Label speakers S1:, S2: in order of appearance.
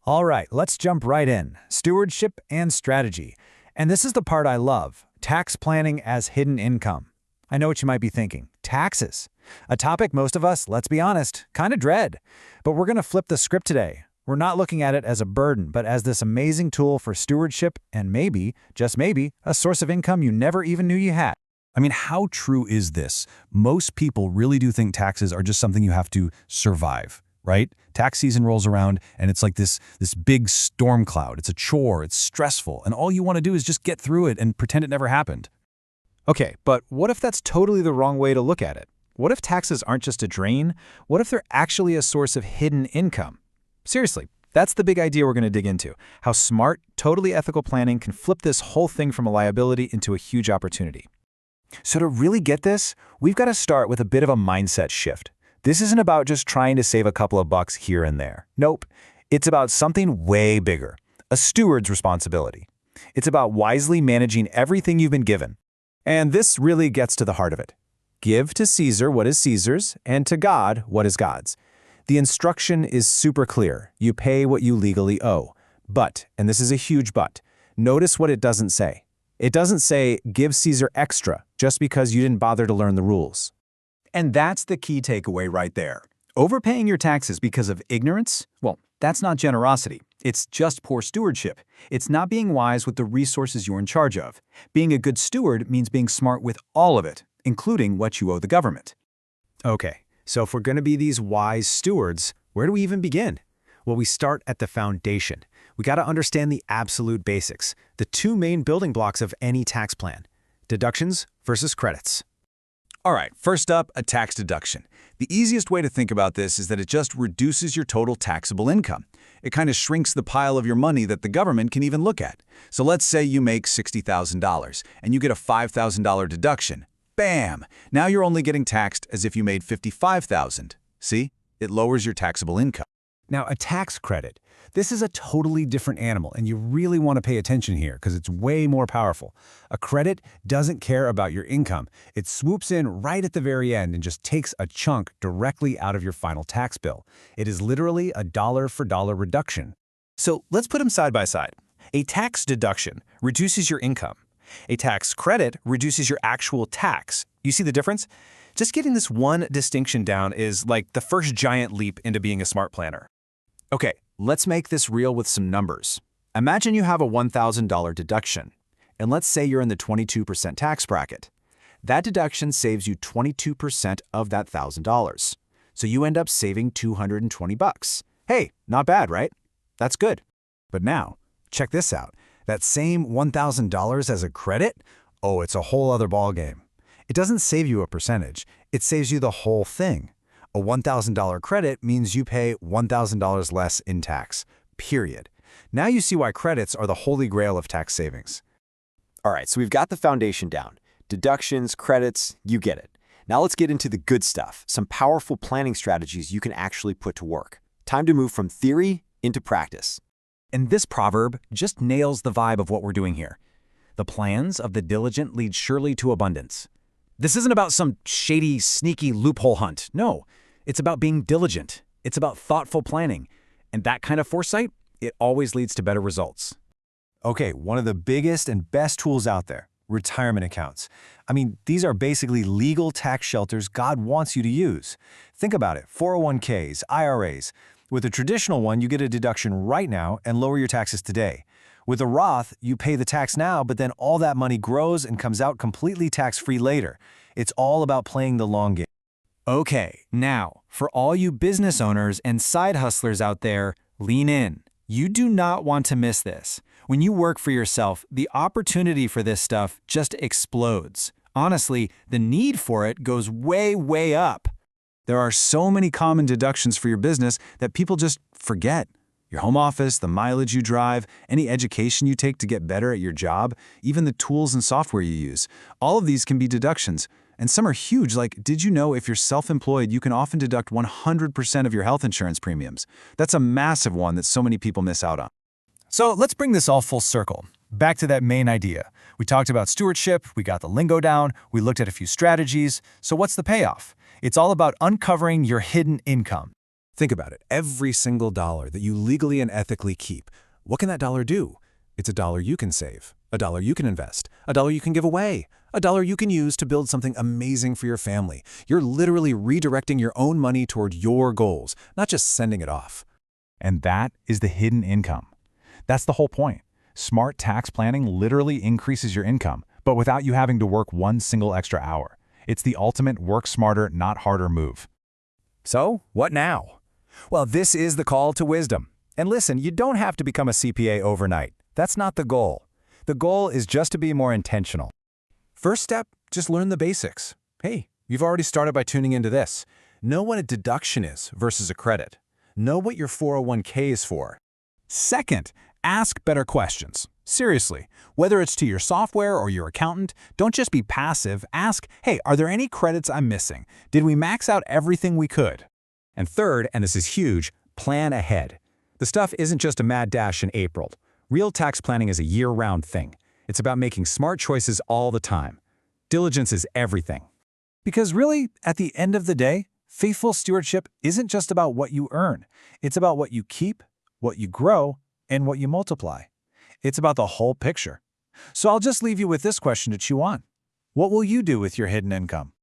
S1: All right, let's jump right in. Stewardship and strategy. And this is the part I love, tax planning as hidden income. I know what you might be thinking, taxes. A topic most of us, let's be honest, kind of dread. But we're going to flip the script today. We're not looking at it as a burden, but as this amazing tool for stewardship and maybe, just maybe, a source of income you never even knew you had.
S2: I mean, how true is this? Most people really do think taxes are just something you have to survive, right? Tax season rolls around and it's like this big storm cloud. It's a chore, it's stressful, and all you want to do is just get through it and pretend it never happened.
S1: Okay, but what if that's totally the wrong way to look at it? What if taxes aren't just a drain? What if they're actually a source of hidden income? Seriously, that's the big idea we're going to dig into. How smart, totally ethical planning can flip this whole thing from a liability into a huge opportunity. So to really get this, we've got to start with a bit of a mindset shift. This isn't about just trying to save a couple of bucks here and there. Nope. It's about something way bigger, a steward's responsibility. It's about wisely managing everything you've been given. And this really gets to the heart of it. Give to Caesar what is Caesar's, and to God what is God's. The instruction is super clear. You pay what you legally owe. But, and this is a huge but, notice what it doesn't say. It doesn't say, give Caesar extra just because you didn't bother to learn the rules. And that's the key takeaway right there. Overpaying your taxes because of ignorance? Well, that's not generosity. It's just poor stewardship. It's not being wise with the resources you're in charge of. Being a good steward means being smart with all of it, including what you owe the government. Okay, so if we're going to be these wise stewards, where do we even begin? Well, we start at the foundation. We got to understand the absolute basics, the two main building blocks of any tax plan: deductions versus credits.
S2: All right, first up, a tax deduction. The easiest way to think about this is that it just reduces your total taxable income. It kind of shrinks the pile of your money that the government can even look at. So let's say you make $60,000 and you get a $5,000 deduction. Bam! Now you're only getting taxed as if you made $55,000. See? It lowers your taxable income.
S1: Now, a tax credit. This is a totally different animal, and you really want to pay attention here because it's way more powerful. A credit doesn't care about your income. It swoops in right at the very end and just takes a chunk directly out of your final tax bill. It is literally a dollar-for-dollar reduction. So let's put them side by side. A tax deduction reduces your income. A tax credit reduces your actual tax. You see the difference? Just getting this one distinction down is like the first giant leap into being a smart planner. Okay, let's make this real with some numbers. Imagine you have a $1,000 deduction, and let's say you're in the 22% tax bracket. That deduction saves you 22% of that $1,000. So you end up saving $220. Hey, not bad, right? That's good. But now, check this out. That same $1,000 as a credit? Oh, it's a whole other ballgame. It doesn't save you a percentage. It saves you the whole thing. A $1,000 credit means you pay $1,000 less in tax, period. Now you see why credits are the holy grail of tax savings.
S3: All right, so we've got the foundation down. Deductions, credits, you get it. Now let's get into the good stuff, some powerful planning strategies you can actually put to work. Time to move from theory into practice.
S1: And this proverb just nails the vibe of what we're doing here. The plans of the diligent lead surely to abundance. This isn't about some shady, sneaky loophole hunt. No, it's about being diligent. It's about thoughtful planning. And that kind of foresight, it always leads to better results.
S2: Okay, one of the biggest and best tools out there, retirement accounts. I mean, these are basically legal tax shelters God wants you to use. Think about it, 401ks, IRAs. With a traditional one, you get a deduction right now and lower your taxes today. With a Roth, you pay the tax now, but then all that money grows and comes out completely tax-free later. It's all about playing the long game.
S1: Okay, now, for all you business owners and side hustlers out there, lean in. You do not want to miss this. When you work for yourself, the opportunity for this stuff just explodes. Honestly, the need for it goes way, way up. There are so many common deductions for your business that people just forget. Your home office, the mileage you drive, any education you take to get better at your job, even the tools and software you use. All of these can be deductions. And some are huge, like, did you know if you're self-employed, you can often deduct 100% of your health insurance premiums? That's a massive one that so many people miss out on. So let's bring this all full circle. Back to that main idea. We talked about stewardship, we got the lingo down, we looked at a few strategies. So what's the payoff? It's all about uncovering your hidden income.
S4: Think about it. Every single dollar that you legally and ethically keep, what can that dollar do? It's a dollar you can save, a dollar you can invest, a dollar you can give away, a dollar you can use to build something amazing for your family. You're literally redirecting your own money toward your goals, not just sending it off.
S1: And that is the hidden income. That's the whole point. Smart tax planning literally increases your income, but without you having to work one single extra hour. It's the ultimate work smarter, not harder move.
S2: So, what now? Well, this is the call to wisdom. And listen, you don't have to become a CPA overnight. That's not the goal. The goal is just to be more intentional.
S4: First step, just learn the basics. Hey, you've already started by tuning into this. Know what a deduction is versus a credit. Know what your 401k is for.
S1: Second, ask better questions. Seriously, whether it's to your software or your accountant, don't just be passive. Ask, hey, are there any credits I'm missing? Did we max out everything we could?
S2: And third, and this is huge, plan ahead. The stuff isn't just a mad dash in April. Real tax planning is a year-round thing. It's about making smart choices all the time. Diligence is everything.
S1: Because really, at the end of the day, faithful stewardship isn't just about what you earn. It's about what you keep, what you grow, and what you multiply. It's about the whole picture. So I'll just leave you with this question to chew on. What will you do with your hidden income?